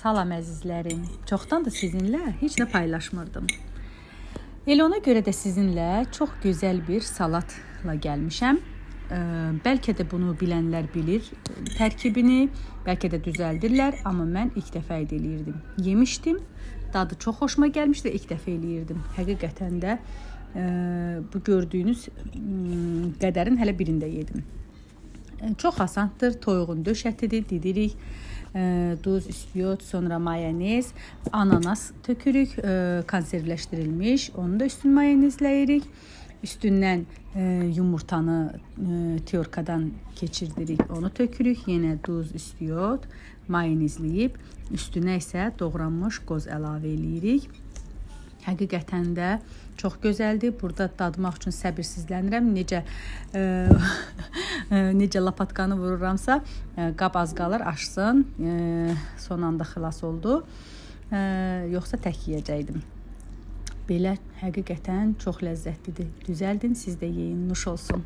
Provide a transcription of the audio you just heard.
Salam əzizlərim. Çoxdan da sizinlə heç nə paylaşmırdım. Elə ona görə də sizinlə çox gözəl bir salatla gəlmişəm. Bəlkə də bunu bilənlər bilir tərkibini, bəlkə də düzəldirlər, amma mən ilk dəfə eləyirdim. Yemişdim, dadı çox xoşuma gəlmişdi və ilk dəfə eləyirdim. Həqiqətən də bu gördüyünüz qədərin hələ birində yedim. Çox asandır, toyuğun döş ətidir, didirik, duz, istiot, sonra mayonez, ananas tökürük, konservləşdirilmiş, onu da üstün mayonezləyirik. Üstündən yumurtanı tyorkadan keçirdirik, onu tökürük, yenə duz, istiot, mayonezləyib, üstünə isə doğranmış qoz əlavə eləyirik. Həqiqətən də çox gözəldir. Burada dadmaq üçün səbirsizlənirəm. Necə lapatkanı vururamsa, qab az qalır, aşsın. Son anda xilas oldu. Yoxsa tək yeyəcəkdim. Belə həqiqətən çox ləzzətlidir. Düzəldin, siz də yeyin, nuş olsun.